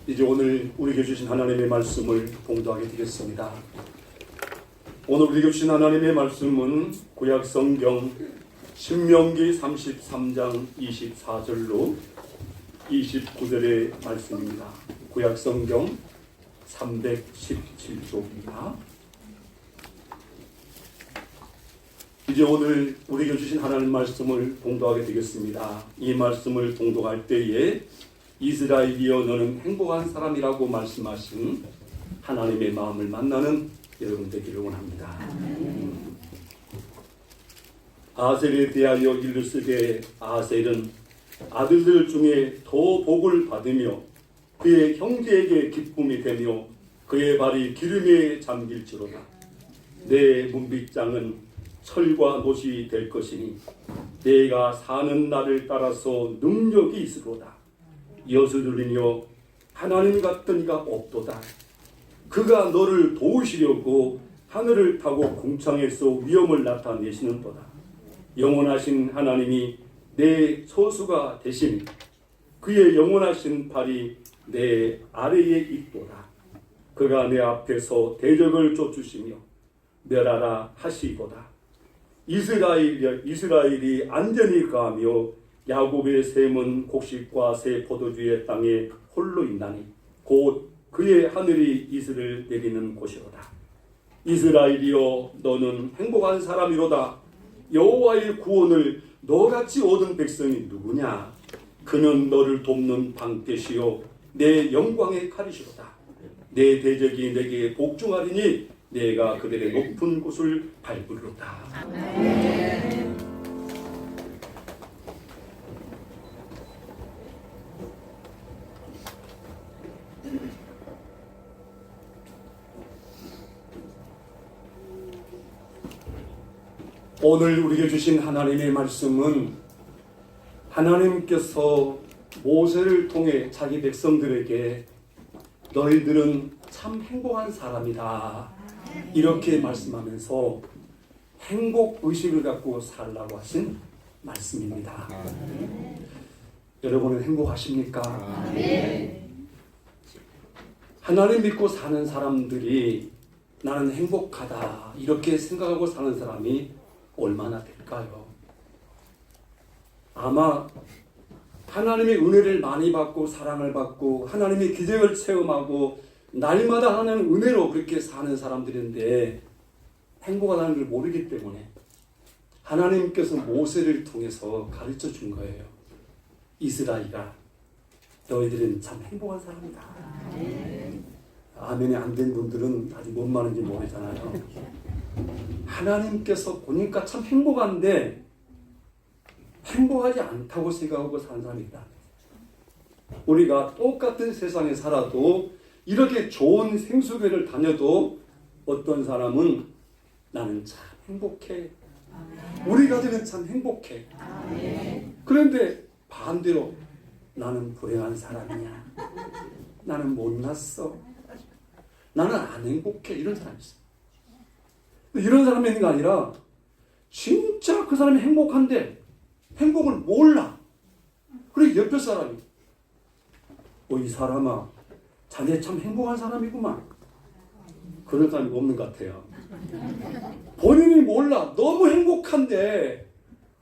이제 오늘 우리에게 주신 하나님의 말씀을 봉독하게 되겠습니다. 오늘 우리에게 주신 하나님의 말씀은 구약 성경 신명기 33장 24절로 29절의 말씀입니다. 구약 성경 317쪽입니다. 이제 오늘 우리에게 주신 하나님 말씀을 봉독하게 되겠습니다. 이 말씀을 봉독할 때에 이스라엘이여 너는 행복한 사람이라고 말씀하신 하나님의 마음을 만나는 여러분 되기를 원합니다. 아셀에 대하여 이르시되 아셀은 아들들 중에 더 복을 받으며 그의 형제에게 기쁨이 되며 그의 발이 기름에 잠길지로다. 내 문빗장은 철과 못이 될 것이니 내가 사는 날을 따라서 능력이 있으로다. 여수들이여 하나님 같은 이가 없도다. 그가 너를 도우시려고 하늘을 타고 궁창에서 위엄을 나타내시는도다. 영원하신 하나님이 내 소수가 되시니 그의 영원하신 팔이 내 아래에 있도다. 그가 내 앞에서 대적을 쫓으시며 멸하라 하시도다. 이스라엘이 안전히 가며 야곱의 샘은 곡식과 새 포도주의 땅에 홀로 있나니 곧 그의 하늘이 이슬을 내리는 곳이로다. 이스라엘이여 너는 행복한 사람이로다. 여호와의 구원을 너같이 얻은 백성이 누구냐? 그는 너를 돕는 방패시요 내 영광의 칼이시로다. 내 대적이 내게 복종하리니 내가 그들의 높은 곳을 밟으리로다. 아멘. 오늘 우리에게 주신 하나님의 말씀은 하나님께서 모세를 통해 자기 백성들에게 너희들은 참 행복한 사람이다 이렇게 말씀하면서 행복의식을 갖고 살라고 하신 말씀입니다. 여러분은 행복하십니까? 하나님 믿고 사는 사람들이 나는 행복하다 이렇게 생각하고 사는 사람이 얼마나 될까요? 아마 하나님의 은혜를 많이 받고 사랑을 받고 하나님의 기적을 체험하고 날마다 하는 은혜로 그렇게 사는 사람들인데 행복하다는 걸 모르기 때문에 하나님께서 모세를 통해서 가르쳐 준 거예요. 이스라엘아 너희들은 참 행복한 사람이다. 아멘이 안 된 분들은 아직 뭔 말인지 모르잖아요. 하나님께서 보니까 참 행복한데 행복하지 않다고 생각하고 사는 사람이 있다. 우리가 똑같은 세상에 살아도 이렇게 좋은 생수교회를 다녀도 어떤 사람은 나는 참 행복해. 우리 가족은 참 행복해. 그런데 반대로 나는 불행한 사람이야. 나는 못났어. 나는 안 행복해. 이런 사람이 있어. 이런 사람이 있는 게 아니라 진짜 그 사람이 행복한데 행복을 몰라. 그리고 옆에 사람이 이 사람아 자네 참 행복한 사람이구만. 그런 사람이 없는 것 같아요. 본인이 몰라. 너무 행복한데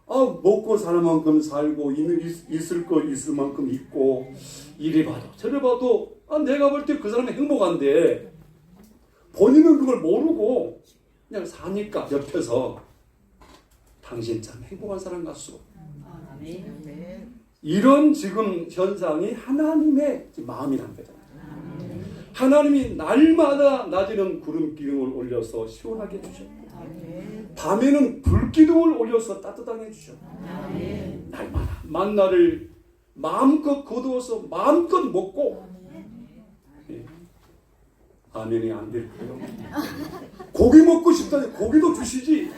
먹고 살 만큼 살고 있을 거 있을 만큼 있고 이래 봐도 저래 봐도 내가 볼 때 그 사람이 행복한데 본인은 그걸 모르고 그냥 사니까 옆에서 당신 참 행복한 사람 같소. 이런 지금 현상이 하나님의 마음이란 거잖아요. 하나님이 날마다 낮에는 구름 기둥을 올려서 시원하게 해주셨고 밤에는 불 기둥을 올려서 따뜻하게 해주셨고 날마다 만나를 마음껏 거두어서 마음껏 먹고 아멘이 안 될까요? 고기 먹고 싶다니 고기도 주시지.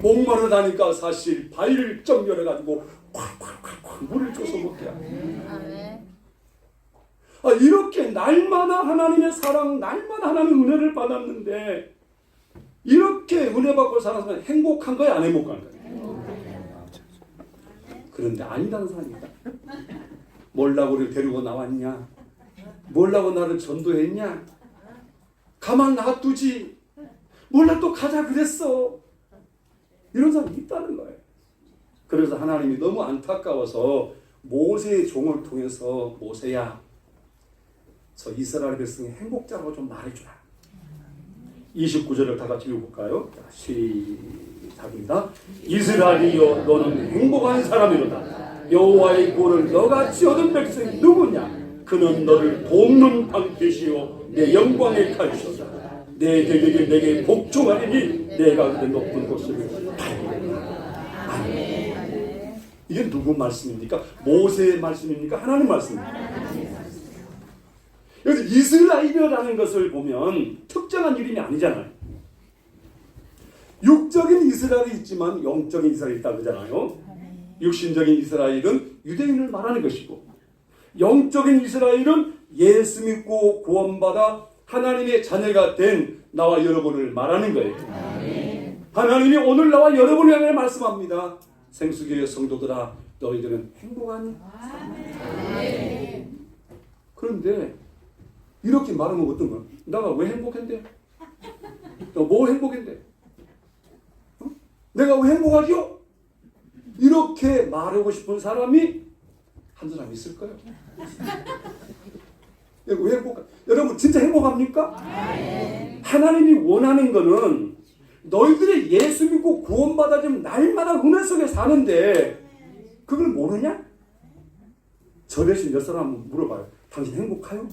목마르다니까 사실 바위를 쩍 열어가지고 콱콱콱콱 물을 줘서 먹게 하네. 이렇게 날마다 하나님의 사랑, 날마다 하나님의 은혜를 받았는데 이렇게 은혜 받고 살아서 행복한 거야, 안 행복한 거야? 그런데 아니다는 사람이다. 몰라고 우리를 데리고 나왔냐? 뭐라고 나를 전도했냐? 가만 놔두지. 몰라 또 가자 그랬어. 이런 사람이 있다는 거예요. 그래서 하나님이 너무 안타까워서 모세의 종을 통해서 모세야, 저 이스라엘 백성의 행복자라고 좀 말해주라. 29절을 다 같이 읽어볼까요? 자, 시작입니다. 이스라엘이여 너는 행복한 사람이로다. 여호와의 구원을 너같이 얻은 백성이 누구냐? 그는 너를 돕는 방패시요 내 영광의 칼이시다. 내 대적이 내게 복종하리니 내가 그의 높은 곳을 달리리라. 아멘. 이게 누구 말씀입니까? 모세의 말씀입니까? 하나님 말씀입니까? 여기서 이스라엘이라는 것을 보면 특정한 이름이 아니잖아요. 육적인 이스라엘이 있지만 영적인 이스라엘이 있다고 그러잖아요. 육신적인 이스라엘은 유대인을 말하는 것이고, 영적인 이스라엘은 예수 믿고 구원받아 하나님의 자녀가 된 나와 여러분을 말하는 거예요. 하나님이 오늘 나와 여러분을 향해 말씀합니다. 생수교회 성도들아, 너희들은 행복하니? 그런데 이렇게 말하면 어떤 거야? 내가 왜 행복한데? 너 뭐 행복한데? 어? 내가 왜 행복하죠? 이렇게 말하고 싶은 사람이 한 사람 있을 거예요. 왜 행복하? 여러분 진짜 행복합니까? 하나님이 원하는 거는 너희들이 예수 믿고 구원받아 지금 날마다 은혜 속에 사는데 그걸 모르냐? 저 대신 몇 사람 한번 물어봐요. 당신 행복해요?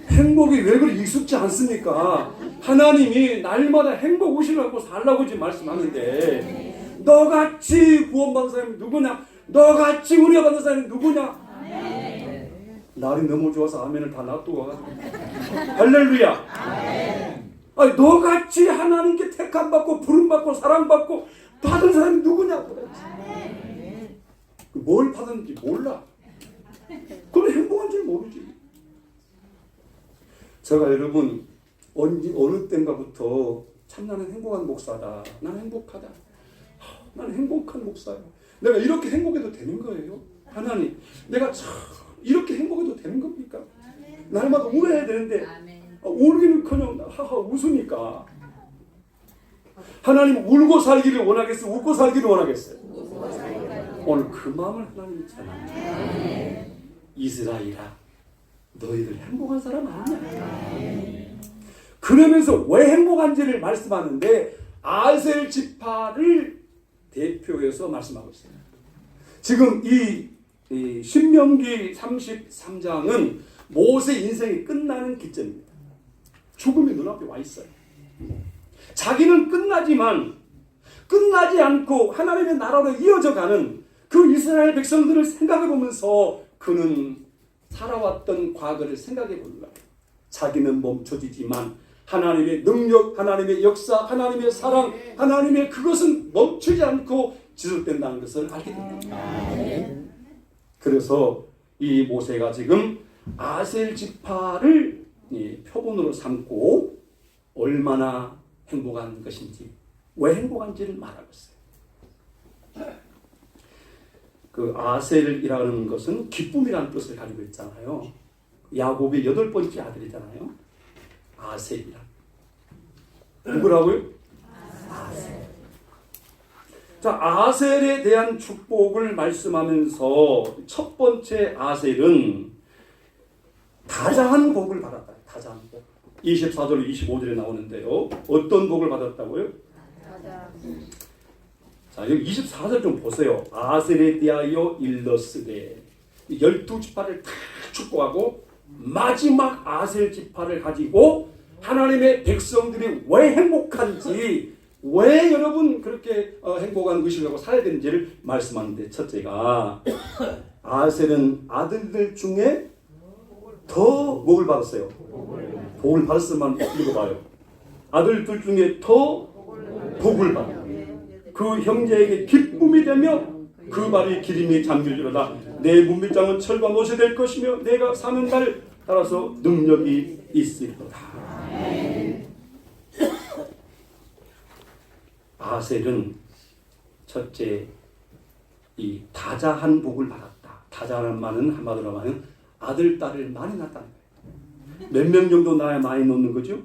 행복이 왜 그리 익숙지 않습니까? 하나님이 날마다 행복 의식을 갖고 살라고 지금 말씀하는데, 너같이 구원받은 사람이 누구냐? 너같이 은혜 받은 사람이 누구냐? 날이 너무 좋아서 아멘을 다 놔두고 와가지고 할렐루야. 아니, 너같이 하나님께 택함받고 부름받고 사랑받고 받은 사람이 누구냐고. 뭘 받았는지 몰라. 그럼 행복한 줄 모르지. 제가 여러분 어느 때인가부터 참 나는 행복한 목사다. 나는 행복하다. 나는 행복한 목사야. 내가 이렇게 행복해도 되는 거예요? 하나님, 내가 참 이렇게 행복해도 되는 겁니까? 날마다 울어야 되는데 울기는커녕 하하 웃으니까. 하나님 울고 살기를 원하겠어요? 웃고 살기를 원하겠어요? 오늘 그 마음을 하나님이 전합니다. 이스라엘아, 너희들 행복한 사람 아니냐? 그러면서 왜 행복한지를 말씀하는데 아셀 지파를 대표해서 말씀하고 있어요. 지금 이 신명기 33장은 모세 인생이 끝나는 기점입니다. 죽음이 눈앞에 와 있어요. 자기는 끝나지만 끝나지 않고 하나님의 나라로 이어져가는 그 이스라엘 백성들을 생각해 보면서 그는 살아왔던 과거를 생각해 보는 거예요. 자기는 멈춰지지만 하나님의 능력, 하나님의 역사, 하나님의 사랑, 하나님의 그것은 멈추지 않고 지속된다는 것을 알게 됩니다. 그래서 이 모세가 지금 아셀 지파를 표본으로 삼고 얼마나 행복한 것인지, 왜 행복한지를 말하고 있어요. 그 아셀이라는 것은 기쁨이라는 뜻을 가지고 있잖아요. 야곱의 8번째 아들이잖아요. 아셀이라. 누구라고요? 아셀. 자, 아셀에 대한 축복을 말씀하면서 첫 번째 아셀은 다자한 복을 받았다. 다자한 복. 24절 25절에 나오는데요. 어떤 복을 받았다고요? 자, 여기 24절 좀 보세요. 아셀에 대하여 일러스되, 12지파를 다 축복하고 마지막 아셀 지파를 가지고 하나님의 백성들이 왜 행복한지, 왜 여러분 그렇게 행복한 의식을 하고 살아야 되는지를 말씀하는데, 첫째가 아셀은 아들들 중에 더 복을 받았어요. 복을 받았으면 읽어봐요. 아들들 중에 더 복을 받아. 그 형제에게 기쁨이 되며 그 발이 기름이 잠길지로다. 내 문빗장은 철과 못이 될 것이며 내가 사는 날 따라서 능력이 있으리로다. 아셀은 첫째, 이 다자한 복을 받았다. 다자한 말은 한마디로 하면 아들, 딸을 많이 낳았다는 거예요. 몇 명 정도 낳아야 많이 놓는 거죠?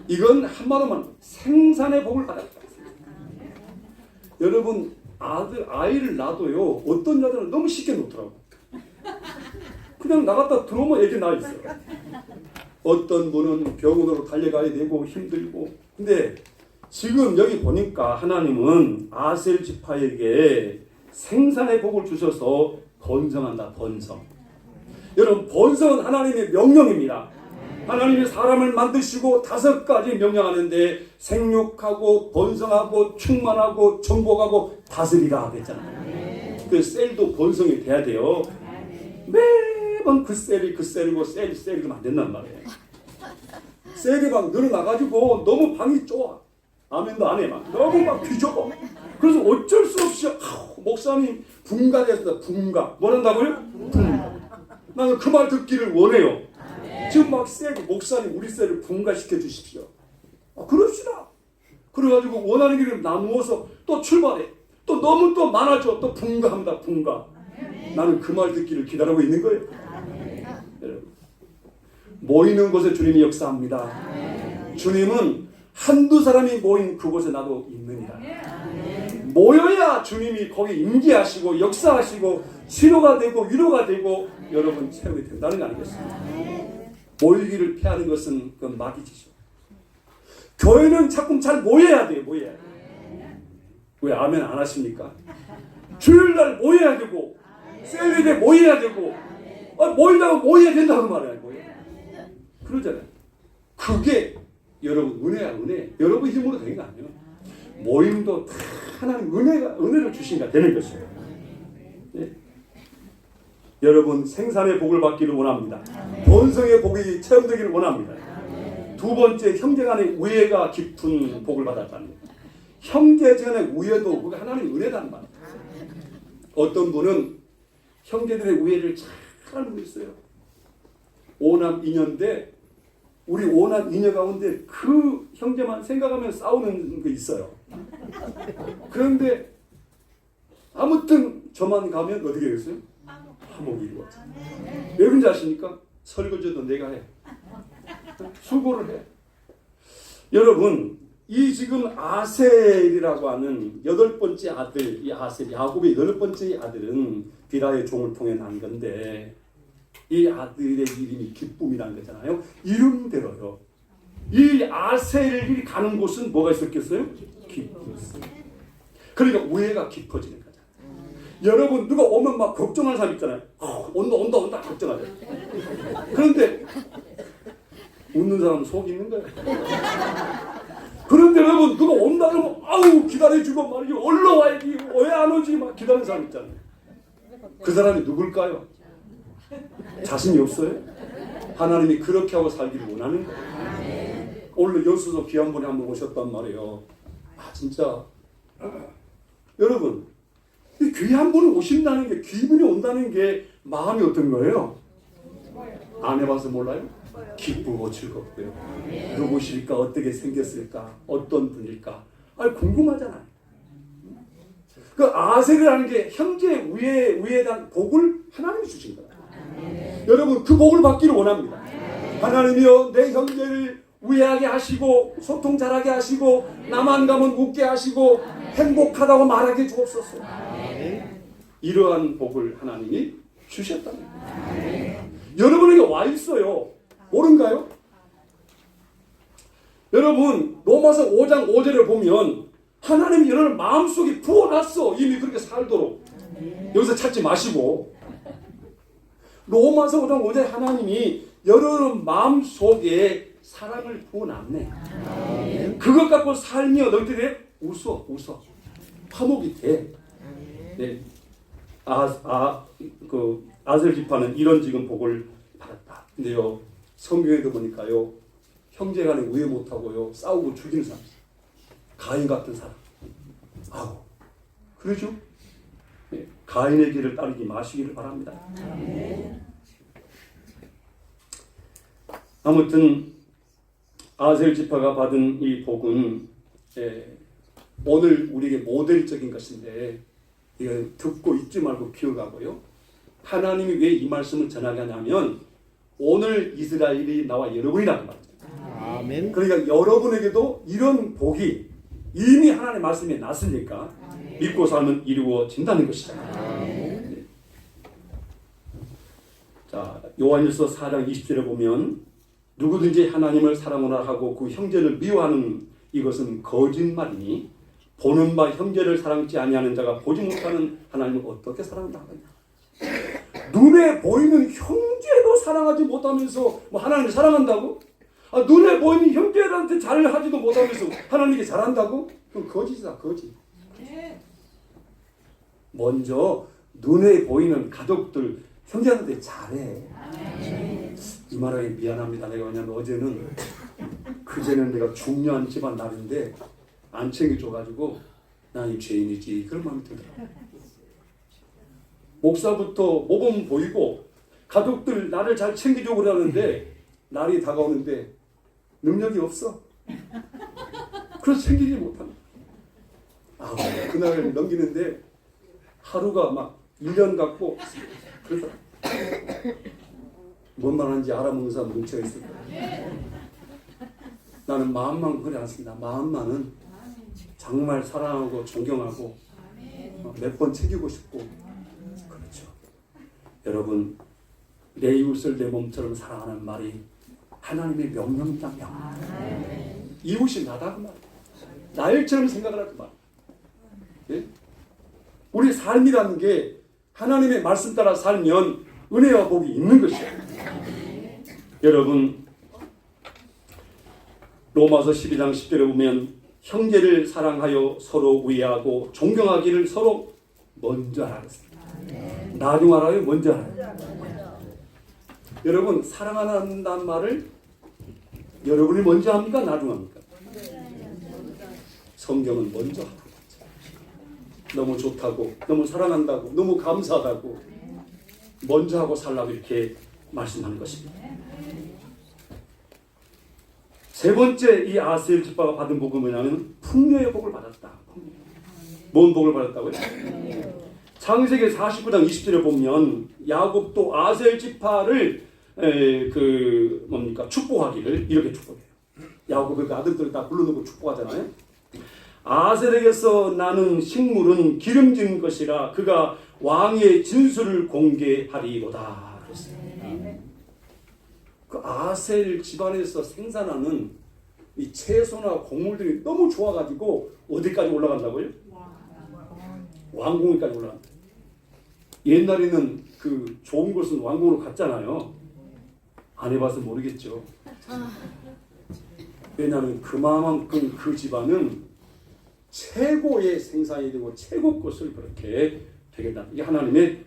이건 한마디로만 생산의 복을 받았다. 여러분, 아이를 낳아도요, 어떤 여자는 너무 쉽게 놓더라고. 그냥 나갔다 들어오면 애기 나 있어요. 어떤 분은 병원으로 달려가야 되고 힘들고. 근데 지금 여기 보니까 하나님은 아셀 지파에게 생산의 복을 주셔서 번성한다. 번성. 여러분, 번성은 하나님의 명령입니다. 하나님이 사람을 만드시고 5가지 명령하는데 생육하고 번성하고 충만하고 정복하고 다스리라 그랬잖아요. 그 셀도 번성이 돼야 돼요. 매번 그 셀이고 셀이 안 된단 말이에요. 셀이 막 늘어나가지고 너무 방이 좁아. 아멘도 안 해. 막 너무 막 비좁아. 그래서 어쩔 수 없이 목사님 분가됐다. 분가. 뭐란다고요? 분가. 나는 그 말 듣기를 원해요. 지금 막 셀이 목사님 우리 셀을 분가시켜 주십시오. 그럽시다. 그래가지고 원하는 길을 나누어서 또 출발해. 또 너무 또 많아져. 또 분가합니다. 분가. 나는 그 말 듣기를 기다리고 있는 거예요. 여러분, 모이는 곳에 주님이 역사합니다. 주님은 한두 사람이 모인 그곳에 나도 있느니라. 모여야 주님이 거기 임재하시고 역사하시고 치료가 되고 위로가 되고 여러분 체험이 된다는 거 아니겠습니까? 모이기를 피하는 것은 그건 마귀지죠. 교회는 자꾸 잘 모여야 돼요. 모여야 돼요. 왜 아멘 안 하십니까? 주일날 모여야 되고 셀리에 모여야 되고 모이려고 모여야 된다고 말해요. 그러잖아요. 그게 여러분 은혜야 은혜. 여러분 힘으로 되는 거 아니에요. 모임도 다 하나님 은혜를 주신가 되는 것이에요. 네. 여러분 생산의 복을 받기를 원합니다. 번성의 복이 체험되기를 원합니다. 두 번째, 형제 간의 우애가 깊은 복을 받았다는 거예요. 형제 간의 우애도 그게 하나님 은혜라는 말이에요. 어떤 분은 형제들의 우애를 잘 알고 있어요. 5남 2녀인데 우리 5남 2녀 가운데 그 형제만 생각하면 싸우는 게 있어요. 그런데 아무튼 저만 가면 어떻게 되겠어요? 화목이 이루어져. 왜 그런지 아십니까? 설거지도 내가 해. 수고를 해. 여러분, 이 지금 아셀이라고 하는 8번째 아들, 이 아셀, 야곱의 8번째 아들은 비라의 종을 통해 난 건데 이 아들의 이름이 기쁨이라는 거잖아요. 이름대로요. 이 아셀이 가는 곳은 뭐가 있었겠어요? 기쁨이 있어요. 그러니까 우애가 깊어지는 거잖아요. 여러분 누가 오면 막 걱정하는 사람 있잖아요. 온다 걱정하죠. 그런데 웃는 사람은 속이 있는 거예요. 그런데 여러분 누가 온다 그러면 아우 기다려주고 말이지 얼른 와야지 왜 안 오지 막 기다리는 사람 있잖아요. 그 사람이 누굴까요? 자신이 없어요? 하나님이 그렇게 하고 살기를 원하는 거예요. 오늘 여수서 귀한 분이 한번 오셨단 말이에요. 진짜 여러분 이 귀한 분이 오신다는 게 기분이 온다는 게 마음이 어떤 거예요? 안 해봐서 몰라요? 기쁘고 즐겁고요. 누구실까? 어떻게 생겼을까? 어떤 분일까? 궁금하잖아요. 그 아셀이라는 게 형제의 우애에 대한 복을 하나님이 주신 거예요. 여러분 그 복을 받기를 원합니다. 하나님이여 내 형제를 우애하게 하시고 소통 잘하게 하시고 나만 가면 웃게 하시고 행복하다고 말하게 주옵소서. 이러한 복을 하나님이 주셨답니다. 여러분에게 와 있어요. 모른가요? 여러분 로마서 5장 5절을 보면 하나님이 여러분 마음속에 부어놨어. 이미 그렇게 살도록. 여기서 찾지 마시고 로마서 5장 5절에 하나님이 여러분 마음속에 사랑을 부어놨네. 그것 갖고 살면 어떻게 돼? 웃어. 화목이 돼. 네. 아셀 지파는 이런 지금 복을 받았다. 근데요 성경에도 보니까요 형제간에 우애 못하고요 싸우고 죽이는 사람 있어요. 가인 같은 사람. 그러죠? 네. 가인의 길을 따르지 마시기를 바랍니다. 아무튼 아셀 지파가 받은 이 복은 오늘 우리에게 모델적인 것인데 이거 듣고 잊지 말고 기억하고요. 하나님이 왜 이 말씀을 전하게 하냐면 오늘 이스라엘이 나와 여러분이라는 말입니다. 아멘. 그러니까 여러분에게도 이런 복이 이미 하나님의 말씀에 났으니까 믿고 살면 이루어진다는 것이죠. 네. 자, 요한일서 4장 20절에 보면 누구든지 하나님을 사랑하라 하고 그 형제를 미워하는 이것은 거짓말이니 보는 바 형제를 사랑치 아니하는 자가 보지 못하는 하나님을 어떻게 사랑한다 하느냐. 눈에 보이는 형제도 사랑하지 못하면서 뭐 하나님을 사랑한다고? 눈에 보이는 형제들한테 잘하지도 못하면서 하나님께 잘한다고? 그건 거짓이다, 거짓. 먼저 눈에 보이는 가족들, 형제한테 잘해. 이 말하기 미안합니다. 내가 왜냐면 어제는 그제는 내가 중요한 집안 날인데 안 챙겨줘가지고 난 이 죄인이지 그런 마음이 들더라고요. 목사부터 모범 보이고 가족들 나를 잘 챙겨주고 그러는데 날이 다가오는데 능력이 없어. 그래서 챙기지 못한다. 그날을 넘기는데 하루가 막 1년 같고 그래서 뭔 말하는지 알아먹는 사람 뭉쳐있을 거야. 나는 마음만 그래 않습니다. 마음만은 정말 사랑하고 존경하고 몇 번 챙기고 싶고 그렇죠. 여러분 내 이웃을 내 몸처럼 사랑하는 말이 하나님의 명령이다. 명령. 이웃이 나다 그 말. 나 일처럼 생각하라 그 말. 예? 우리 삶이라는 게 하나님의 말씀 따라 살면 은혜와 복이 있는 것이에요. 여러분 로마서 12장 10절에 보면 형제를 사랑하여 서로 우애하고 존경하기를 서로 먼저 하라 그랬습니다. 나중 하라요? 먼저 하라. 여러분 사랑한다는 말을 여러분이 먼저 합니까? 나중 합니까? 성경은 먼저 하라고 했죠. 너무 좋다고, 너무 사랑한다고, 너무 감사하다고 먼저 하고 살라고 이렇게 말씀하는 것입니다. 세 번째 이 아셀 지파가 받은 복은 뭐냐면 풍요의 복을 받았다. 뭔 복을 받았다고요? 창세기 49장 20절에 보면 야곱도 아셀 지파를 축복하기를 이렇게 축복해요. 야곱의 그 아들들을 다 불러놓고 축복하잖아요. 아셀에게서 나는 식물은 기름진 것이라 그가 왕의 진술을 공개하리로다. 그랬어요. 그 아셀 집안에서 생산하는 이 채소나 곡물들이 너무 좋아가지고 어디까지 올라간다고요? 왕궁까지 올라간다. 옛날에는 그 좋은 것은 왕궁으로 갔잖아요. 안 해봐서 모르겠죠. 왜냐하면 그만큼 그 집안은 최고의 생산이 되고 최고 것을 그렇게 되겠다. 이게 하나님의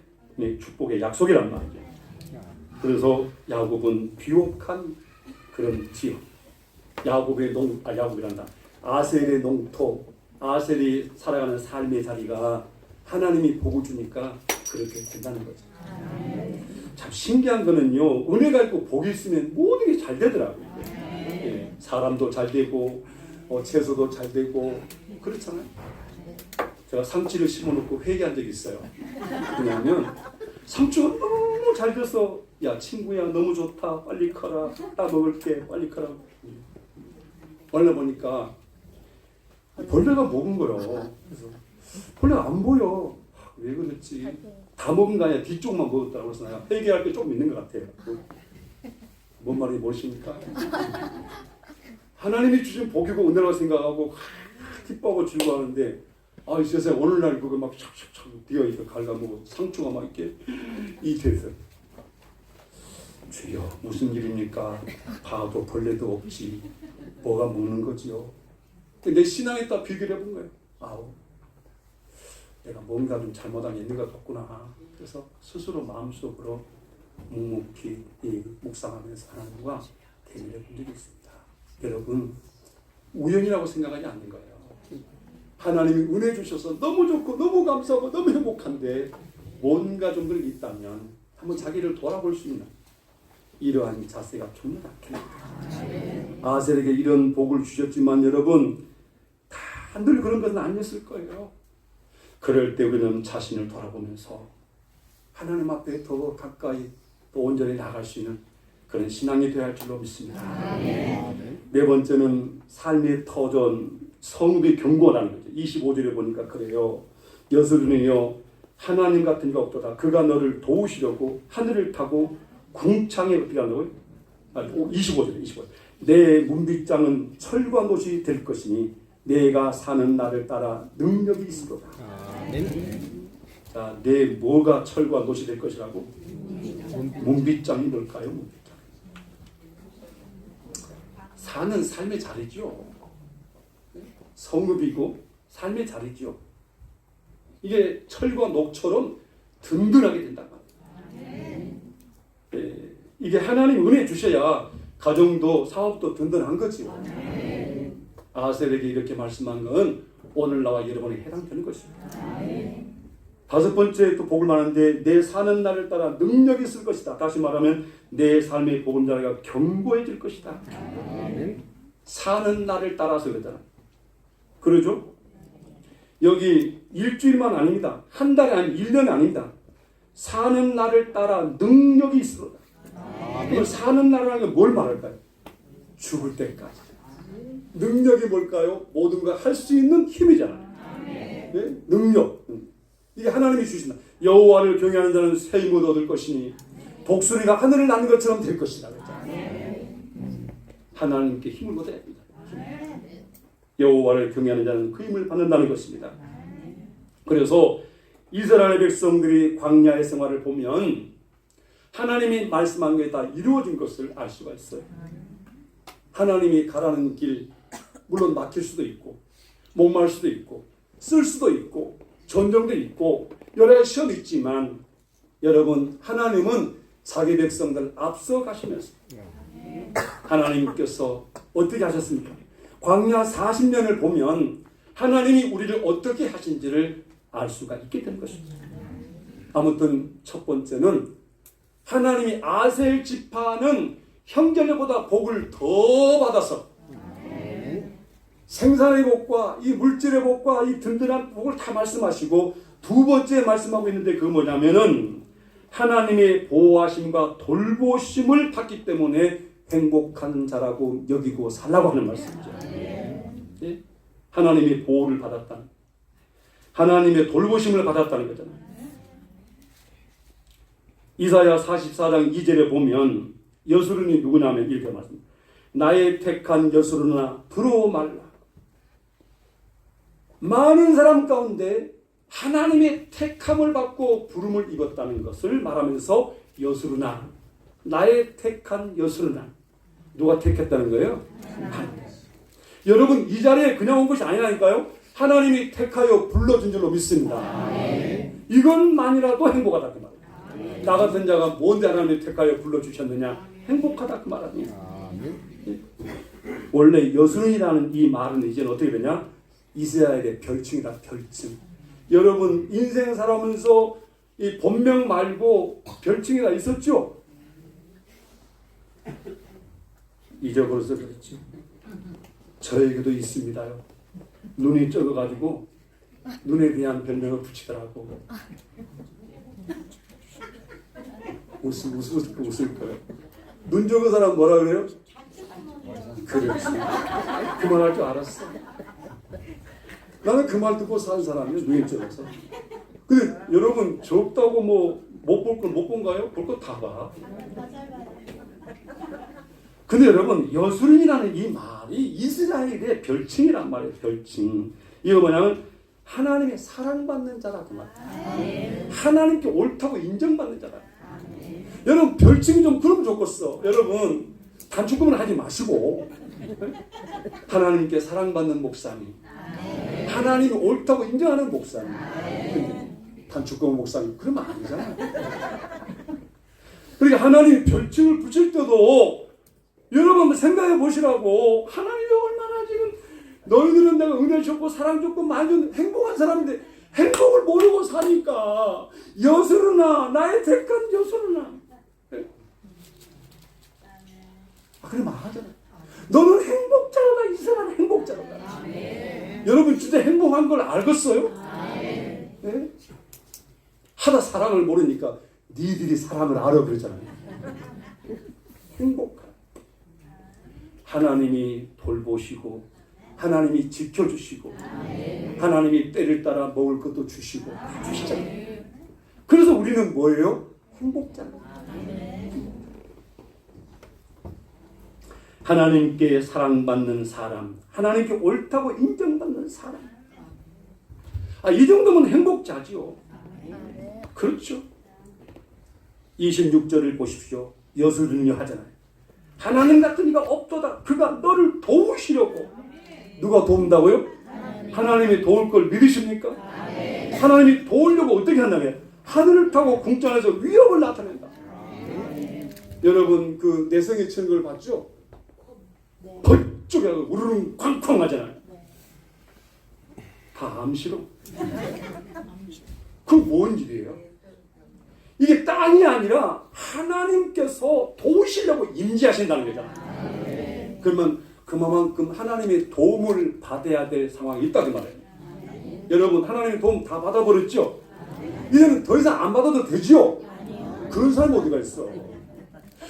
축복의 약속이란 말이죠. 그래서 야곱은 비옥한 그런 지역, 야곱이란다. 아셀의 농토, 아셀이 살아가는 삶의 자리가 하나님이 복을 주니까 그렇게 된다는 거죠. 참 신기한 거는요, 은혜가 있고 복이 있으면 모든 게 잘 되더라고요. 예, 사람도 잘 되고, 채소도 잘 되고, 그렇잖아요. 제가 상추를 심어놓고 회개한 적이 있어요. 왜냐하면 상추가 너무 잘 돼서 야 친구야 너무 좋다 빨리 커라 따 먹을게 빨리 커라. 얼마 보니까 벌레가 먹은 거요. 그래서 벌레가 안 보여. 왜 그랬지? 다 먹은 거 아니야. 뒤쪽만 먹었다고. 그래서 내가 회개할 게 좀 있는 것 같아요. 뭔 말인지 모르십니까? 하나님이 주신 복이고 은혜라고 생각하고 기뻐하고 즐거워하는데 이 세상에 오늘날 그거 막 촥촥촥 뛰어있어 갉아먹고 상추가 막 이렇게 이태해서 주여 무슨 일입니까? 봐도 벌레도 없지 뭐가 먹는 거지요? 내 신앙에 딱 비교를 해본 거예요. 내가 뭔가 좀 잘못한 게 있는 것 같구나. 그래서 스스로 마음속으로 묵묵히 묵상하면서 하나님과 대면해 본 적이 있습니다. 여러분 우연이라고 생각하지 않는 거예요. 하나님이 은혜 주셔서 너무 좋고 너무 감사하고 너무 행복한데 뭔가 좀 그런 게 있다면 한번 자기를 돌아볼 수 있는 이러한 자세가 중요하다. 아셀에게 이런 복을 주셨지만 여러분 다 늘 그런 것은 아니었을 거예요. 그럴 때 우리는 자신을 돌아보면서 하나님 앞에 더 가까이 또 온전히 나갈 수 있는 그런 신앙이 되어야 할 줄로 믿습니다. 네 번째는 삶의 터전 성읍의 경고라는 거죠. 25절에 보니까 그래요. 여수르는요 하나님 같은 이가 없도다. 그가 너를 도우시려고 하늘을 타고 궁창에 어떻게 한다고요? 25절. 내 문빗장은 철과 못이 될 것이니 내가 사는 날을 따라 능력이 있으로다. 자, 내 뭐가 철과 못이 될 것이라고? 문빗장이 뭘까요? 문빗장. 사는 삶의 자리죠. 성읍이고 삶의 자리죠. 이게 철과 녹처럼 든든하게 된단 말이에요. 이게 하나님 은혜 주셔야 가정도 사업도 든든한 거지요. 아셀에게 이렇게 말씀한 건 오늘 나와 여러분에게 해당되는 것입니다. 다섯 번째 또 복을 말하는데 내 사는 날을 따라 능력이 있을 것이다. 다시 말하면 내 삶의 보금자리가 견고해질 것이다. 사는 날을 따라서 그러잖아. 그러죠? 여기 일주일만 아닙니다. 한 달이 아니 1년이 아닙니다. 사는 날을 따라 능력이 있으로다. 사는 날이라는 게 뭘 말할까요? 죽을 때까지. 능력이 뭘까요? 모든 걸 할 수 있는 힘이잖아요. 네? 능력. 이게 하나님이 주신다. 여호와를 경외하는 자는 새 힘을 얻을 것이니 독수리가 하늘을 나는 것처럼 될 것이다. 하나님께 힘을 얻어야 합니다. 여호와를 경외하는 자는 그 힘을 받는다는 것입니다. 그래서 이스라엘 백성들이 광야의 생활을 보면 하나님이 말씀한 게 다 이루어진 것을 알 수가 있어요. 하나님이 가라는 길 물론 막힐 수도 있고 목마를 수도 있고 쓸 수도 있고 전쟁도 있고 여러 가지 시험이 있지만 여러분 하나님은 자기 백성들 앞서 가시면서 하나님께서 어떻게 하셨습니까? 광야 40년을 보면 하나님이 우리를 어떻게 하신지를 알 수가 있게 된 것입니다. 아무튼 첫 번째는 하나님이 아셀 지파는 형제들보다 복을 더 받아서 생산의 복과 이 물질의 복과 이 든든한 복을 다 말씀하시고 두 번째 말씀하고 있는데 그 뭐냐면은 하나님의 보호하심과 돌보심을 받기 때문에 행복한 자라고 여기고 살라고 하는 말씀이죠. 네? 하나님의 보호를 받았다는 하나님의 돌보심을 받았다는 거잖아요. 이사야 44장 2절에 보면 여수른이 누구냐면 이렇게 말씀합니다. 나의 택한 여수르나 부러워 말라. 많은 사람 가운데 하나님의 택함을 받고 부름을 입었다는 것을 말하면서 여수르나 나의 택한 여수르나 누가 택했다는 거예요? 하나님. 여러분 이 자리에 그냥 온 것이 아니라니까요. 하나님이 택하여 불러준 줄로 믿습니다. 이것만이라도 행복하다 그 말이에요. 나 같은 자가 뭔데 하나님이 택하여 불러주셨느냐 행복하다 그 말 아니에요. 원래 여수른이라는 이 말은 이제는 어떻게 되냐? 이스라엘의 별칭이다. 별칭. 여러분 인생 살아오면서 이 본명 말고 별칭이 다 있었죠? 잊어버려서 그렇죠. 저에게도 있습니다요. 눈이 적어가지고 눈에 대한 별명을 붙이더라고. 웃을 거예요. 눈 적은 사람 뭐라 그래요? 그렇지. 그 말 할 줄 알았어. 나는 그 말 듣고 산 사람이에요. 눈이 적어서. 근데 여러분 적다고 뭐 못 볼 걸 못 본가요? 볼 거 다 봐. 근데 여러분 여수른이라는 이 말이 이스라엘의 별칭이란 말이에요. 별칭. 이거 뭐냐면 하나님의 사랑받는 자라 그 말. 하나님께 옳다고 인정받는 자라. 여러분 별칭이 좀 그러면 좋겠어. 여러분 단축금을 하지 마시고 하나님께 사랑받는 목사님, 하나님이 옳다고 인정하는 목사님, 단축금 목사님 그러면 아니잖아요. 그러니까 하나님이 별칭을 붙일 때도 여러분 생각해 보시라고. 하나님이 얼마나 지금 너희들은 내가 은혜 줬고 사랑 줬고 많이 준 행복한 사람인데 행복을 모르고 사니까 여수르나 나의 택한 여수르나 그래 말하잖아요. 너는 행복자로다. 이스라엘 행복자로다. 여러분 진짜 행복한 걸 알겠어요? 네? 하다 사랑을 모르니까 니들이 사랑을 알아 그러잖아요. 행복한 하나님이 돌보시고 하나님이 지켜주시고 하나님이 때를 따라 먹을 것도 주시고 주시잖아요. 그래서 우리는 뭐예요? 행복자예요. 하나님께 사랑받는 사람, 하나님께 옳다고 인정받는 사람. 이 정도면 행복자지요. 그렇죠. 26절을 보십시오. 여수는요 하잖아요. 하나님 같은 이가 없도다. 그가 너를 도우시려고. 누가 도운다고요? 하나님이 도울 걸 믿으십니까? 하나님이 도우려고 어떻게 한다며? 하늘을 타고 궁전에서 위협을 나타낸다. 여러분 그 내성이 치는 걸 봤죠? 벌쩍 하고 우르릉 쾅쾅 하잖아요. 다 암시로. 그 뭔 일이에요? 이게 땅이 아니라 하나님께서 도우시려고 임재하신다는 거잖아요. 그러면 그만큼 하나님의 도움을 받아야 될 상황이 있다 그 말이에요. 여러분 하나님의 도움 다 받아버렸죠? 이제는 더 이상 안 받아도 되지요? 그런 사람이 어디가 있어?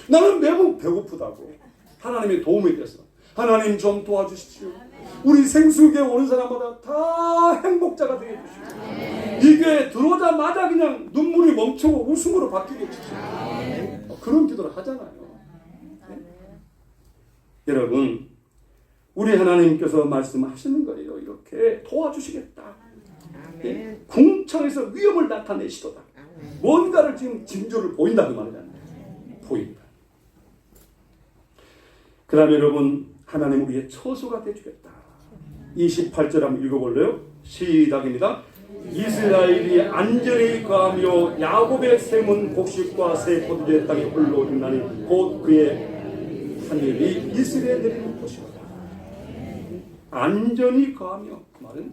나는 매번 배고프다고. 하나님의 도움이 돼서 하나님 좀 도와주십시오. 우리 생수교회 오는 사람마다 다 행복자가 되게 해주시고 이 교회에 들어오자마자 그냥 눈물이 멈추고 웃음으로 바뀌게 해주시고 그런 기도를 하잖아요. 네? 여러분 우리 하나님께서 말씀하시는 거예요. 이렇게 도와주시겠다. 네? 궁창에서 위협을 나타내시도다. 뭔가를 지금 징조를 보인다 그 말이잖아요. 보인다. 그 다음에 여러분 하나님 우리의 처소가 되주겠다. 28절 한번 읽어볼래요? 시작입니다. 이스라엘이 안전히 거하며 야곱의 샘은 곡식과 새 포도주의 땅에 홀로 있나니 곧 그의 하늘이 이스라엘에 내리는 곳이로다. 안전히 거하며 그 말은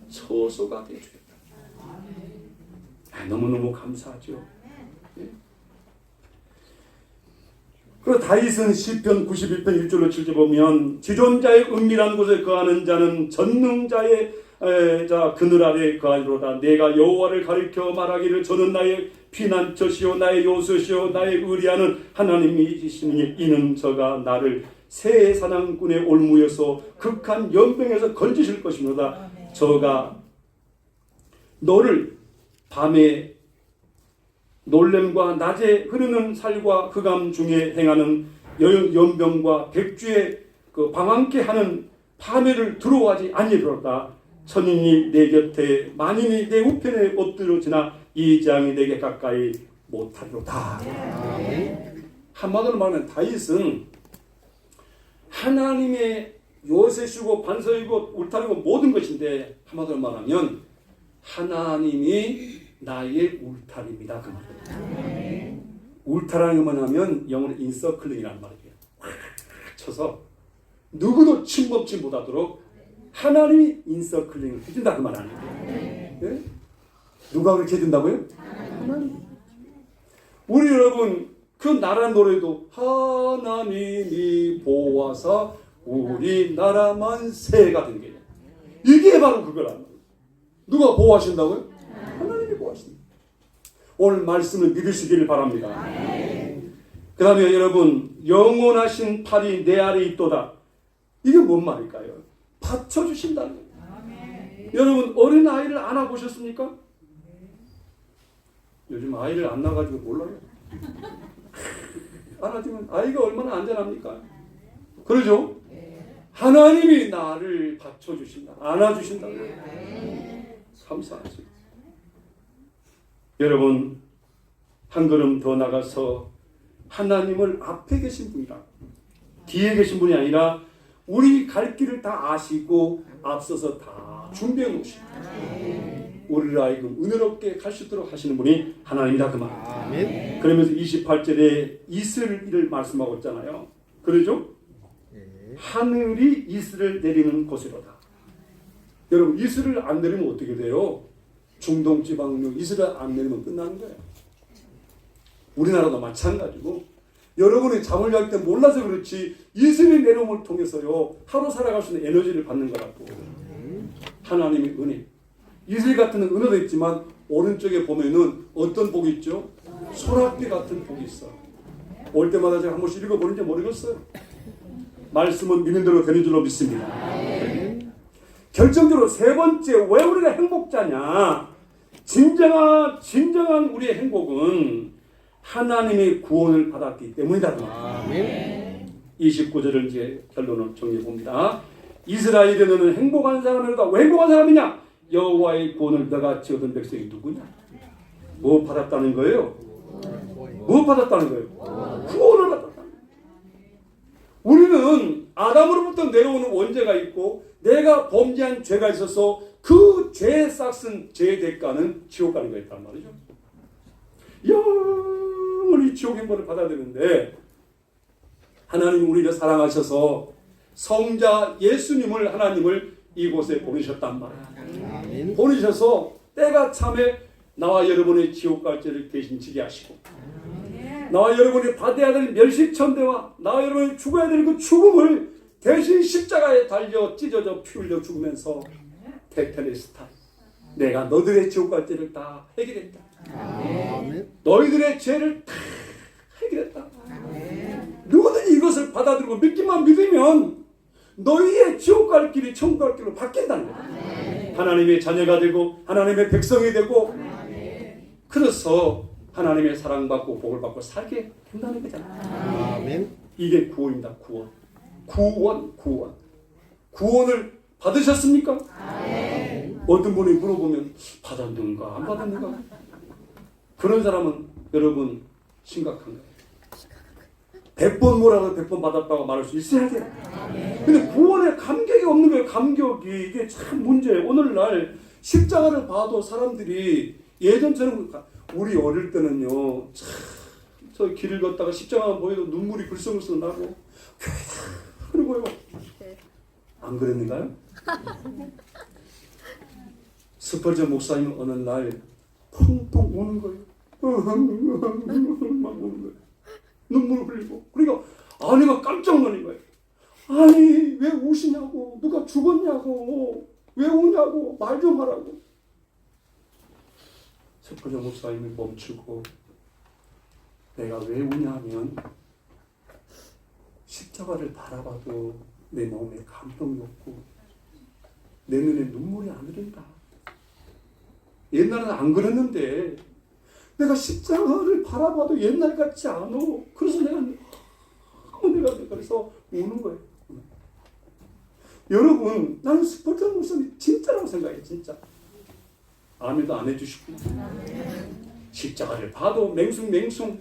처소가 되주겠다. 너무너무 감사하죠. 그 다윗은 시편 91편 1절로 7절 보면 지존자의 은밀한 곳에 거하는 자는 전능자의 그늘 아래 거하리로다. 내가 여호와를 가리켜 말하기를 저는 나의 피난처시요 나의 요새시요 나의 의리하는 하나님이시니 이는 저가 나를 새 사냥꾼의 올무에서 극한 연병에서 건지실 것이로다. 저가 너를 밤에 놀램과 낮에 흐르는 살과 흑암 중에 행하는 연병과 백주의 그 방황케 하는 파멸을 두려워하지 아니하리로다. 천인이 내 곁에 만인이 내 우편에 엎드러지나 이 재앙이 내게 가까이 못하리로다. 한마디로 말하면 다윗은 하나님의 요새시고 반석이고 울타리고 모든 것인데 한마디로 말하면 하나님이 나의 울타리입니다. 그 말이에요. 울타라는 게 뭐냐면 영어로 인서클링이라는 말이에요. 쳐서 누구도 침범치 못하도록 하나님이 인서클링을 해준다 그 말 아니에요. 네? 누가 그렇게 해준다고요? 하나님. 우리 여러분 그 나라 노래도 하나님이 보아사 우리 나라 만세가 된 게 이게 바로 그거란 말이에요. 누가 보호하신다고요? 하나님이 보호하십니다. 오늘 말씀을 믿으시길 바랍니다. 그 다음에 여러분 영원하신 팔이 내 아래 있도다. 이게 뭔 말일까요? 받쳐주신다는 거예요. 여러분 어린 아이를 안아보셨습니까? 요즘 아이를 안 낳아가지고 몰라요. 안아주면 아이가 얼마나 안전합니까? 그러죠? 하나님이 나를 받쳐주신다. 안아주신다. 감사하죠. 여러분 한 걸음 더 나가서 하나님을 앞에 계신 분이라 뒤에 계신 분이 아니라 우리 갈 길을 다 아시고 앞서서 다 준비해 놓으시고 우리를 하여금 은혜롭게 갈 수 있도록 하시는 분이 하나님이다 그 말. 그러면서 28절에 이슬을 말씀하고 있잖아요. 그러죠? 하늘이 이슬을 내리는 곳이로다. 여러분 이슬을 안 내리면 어떻게 돼요? 중동 지방령 이슬을 안 내리면 끝나는 거예요. 우리나라도 마찬가지고 여러분이 잠을 잘 때 몰라서 그렇지 이슬의 내려옴을 통해서요 하루 살아갈 수 있는 에너지를 받는 거라고. 하나님의 은혜. 이슬 같은 은혜도 있지만 오른쪽에 보면은 어떤 복이 있죠? 소낙비 같은 복이 있어. 올 때마다 제가 한 번씩 읽어보는지 모르겠어요. 말씀은 믿는 대로 되는 줄로 믿습니다. 결정적으로 세 번째, 왜 우리가 행복자냐? 진정한 우리의 행복은 하나님의 구원을 받았기 때문이다. 29절을 이제 결론을 정리해 봅니다. 이스라엘에 너는 행복한 사람이다. 왜 행복한 사람이냐? 여호와의 구원을 너같이 얻은 백성이 누구냐? 뭐 받았다는 거예요? 뭐 받았다는 거예요? 구원을 받았다. 우리는 아담으로부터 내려오는 원죄가 있고 내가 범죄한 죄가 있어서 그 죄에 싹슨 죄의 대가는 지옥 가는 거였단 말이죠. 영원히 지옥 행보를 받아야 되는데 하나님 우리를 사랑하셔서 성자 예수님을 하나님을 이곳에 보내셨단 말이에요. 보내셔서 때가 참에 나와 여러분의 지옥 갈 죄를 대신 지게 하시고 나와 여러분이 받아야 될 멸시천대와 나와 여러분이 죽어야 될 그 죽음을 대신 십자가에 달려 찢어져 피 흘려 죽으면서 테텔레스타 내가 너들의 지옥 갈 죄를 다 해결했다. 너희들의 죄를 다 해결했다. 누구든지 이것을 받아들이고 믿기만 믿으면 너희의 지옥 갈 길이 천국 갈 길로 바뀐다는 거예요. 하나님의 자녀가 되고 하나님의 백성이 되고 그래서 하나님의 사랑받고 복을 받고 살게 된다는 거잖아요. 이게 구원입니다. 구원을 받으셨습니까? 어떤 분이 물어보면 받았는가 안 받았는가? 그런 사람은 여러분 심각한 거예요. 100번 뭐라도 100번 받았다고 말할 수 있어야 돼요. 근데 구원에 감격이 없는 거예요. 감격이 이게 참 문제예요. 오늘날 십자가를 봐도 사람들이 예전처럼 우리 어릴 때는요 저 길을 걷다가 십자가만 보여도 눈물이 글썽글썽 나고 그리고요 안 그랬는가요? 스펄전 목사님 어느 날 펑펑 우는 거예요. 막 우는 거예요. 눈물 흘리고. 그러니까 아내가 깜짝 놀란 거예요. 아니 왜 우시냐고, 누가 죽었냐고, 왜 우냐고, 말 좀 하라고. 스펄전 목사님이 멈추고 내가 왜 우냐면 십자가를 바라봐도 내 마음에 감동이 없고 내 눈에 눈물이 안 흐른다. 옛날에는 안 그랬는데 내가 십자가를 바라봐도 옛날 같지 않아. 그래서 내가 그래서 우는 거예요. 여러분 나는 스펄전 목사님이 진짜라고 생각해요. 진짜. 아멘도 안 해주시고 십자가를 봐도 맹숭맹숭.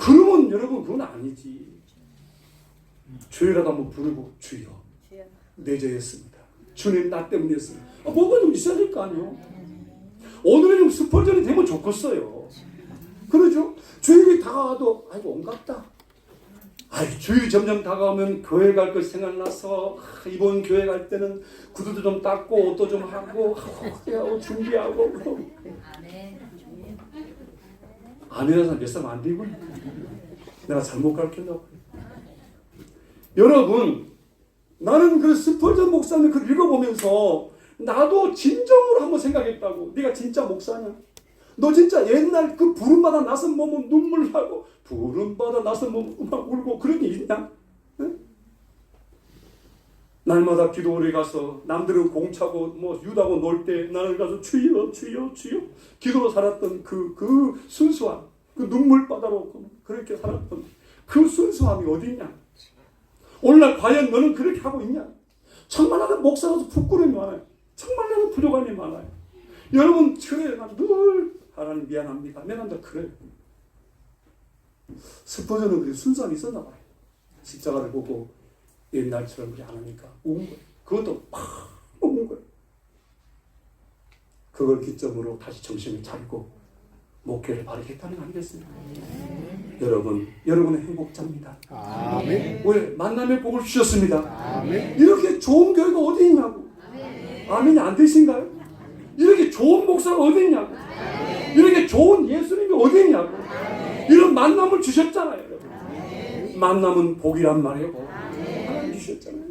그러면 여러분 그건 아니지. 주여라도 한번 부르고 주여 내 죄였습니다. 주님 나 때문이었습니다. 뭐가 좀 있어야 될 거 아니에요. 오늘은 좀 스펄전이 되면 좋겠어요. 그러죠? 주일이 다가와도 아이고 온갑다. 주일이 점점 다가오면 교회 갈 것 생각나서 이번 교회 갈 때는 구두도 좀 닦고 옷도 좀 하고 준비하고 아멘이라서 몇 사람 안 되고 내가 잘못 가르쳤나고. 여러분 나는 그 스펄전 목사님 그 읽어보면서 나도 진정으로 한번 생각했다고. 네가 진짜 목사냐? 너 진짜 옛날 그 부름받아 나선 몸은 눈물 나고 부름받아 나선 몸은 막 울고 그런 일 있냐? 응? 날마다 기도원에 가서 남들은 공차고 뭐 유다고 놀 때 나는 가서 주여 주여 주여 기도로 살았던 그 순수함, 그 눈물바다로 그렇게 살았던 그 순수함이 어디 있냐? 오늘날 과연 너는 그렇게 하고 있냐? 정말 나는 목사로서 부끄러움이 많아요. 정말 나는 부족함이 많아요. 여러분 그래요. 난 늘 하나님 미안합니다. 미안합니다. 그래요. 스포전은 그렇게 순수함이 있었나 봐요. 십자가를 보고 옛날처럼 그렇게 안 하니까 운 거예요. 그것도 팍 운 거예요. 그걸 기점으로 다시 정신을 차리고 목회를 바르겠다는 거 아니겠습니까? 여러분의 행복자입니다. 아멘. 왜? 만남의 복을 주셨습니다. 아멘. 이렇게 좋은 교회가 어디 있냐고. 아멘이 안 되신가요? 이렇게 좋은 목사가 어디 있냐고. 이렇게 좋은 예수님이 어디 있냐고. 이런 만남을 주셨잖아요. 여러분. 만남은 복이란 말이에요. 하나님 주셨잖아요.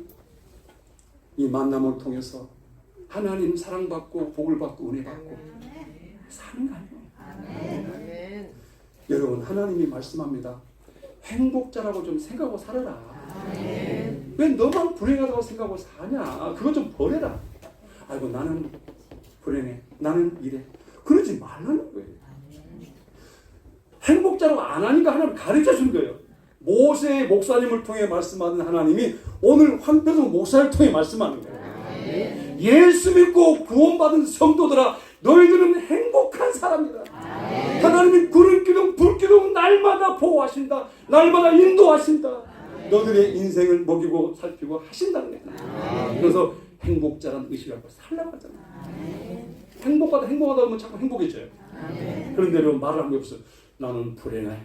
이 만남을 통해서 하나님 사랑받고 복을 받고 은혜 받고 사는 거 아니에요. 여러분, 하나님이 말씀합니다. 행복자라고 좀 생각하고 살아라. 왜 너만 불행하다고 생각하고 사냐? 그거 좀 버려라. 아이고, 나는 불행해, 나는 이래, 그러지 말라는 거예요. 행복자라고 안 하니까 하나님 가르쳐 준 거예요. 모세의 목사님을 통해 말씀하는 하나님이 오늘 황태성 목사를 통해 말씀하는 거예요. 예수 믿고 구원받은 성도들아, 너희들은 행복한 사람이다. 하나님이 구름기둥 불기둥 날마다 보호하신다. 날마다 인도하신다. 너희들의 인생을 먹이고 살피고 하신다는 거예요. 그래서 행복자라는 의식을 갖고 살라고 하잖아요. 행복하다 하면 자꾸 행복해져요. 그런데 여러분, 말을 한 게 없어요. 나는 불행해,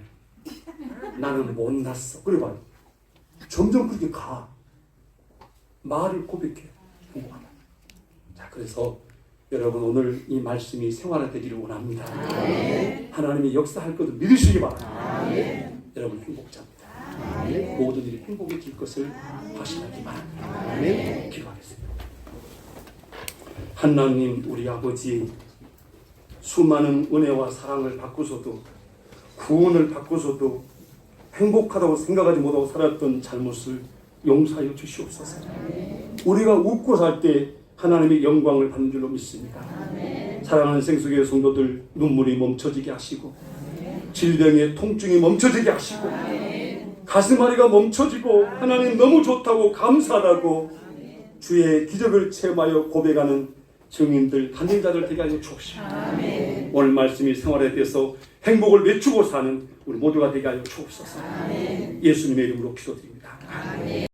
나는 못났어. 그래 봐요. 점점 그렇게 가. 말을 고백해. 행복하다. 자, 그래서 여러분, 오늘 이 말씀이 생활화되기를 원합니다. 하나님이 역사할 것을 믿으시기 바랍니다. 여러분, 행복자입니다. 모든 일이 행복해질 것을 확신하기 바랍니다. 기도하겠습니다. 하나님, 우리 아버지, 수많은 은혜와 사랑을 받고서도, 구원을 받고서도 행복하다고 생각하지 못하고 살았던 잘못을 용서하여 주시옵소서. 우리가 웃고 살 때 하나님의 영광을 받는 줄로 믿습니다. 사랑하는 생수교회 성도들, 눈물이 멈춰지게 하시고, 질병의 통증이 멈춰지게 하시고, 가슴앓이가 멈춰지고, 하나님 너무 좋다고 감사하다고 주의 기적을 체험하여 고백하는 증인들, 간증자들 되게 하여 주옵시고, 오늘 말씀이 생활에 대해서 행복을 외치고 사는 우리 모두가 되게 하여 주옵소서. 예수님의 이름으로 기도드립니다.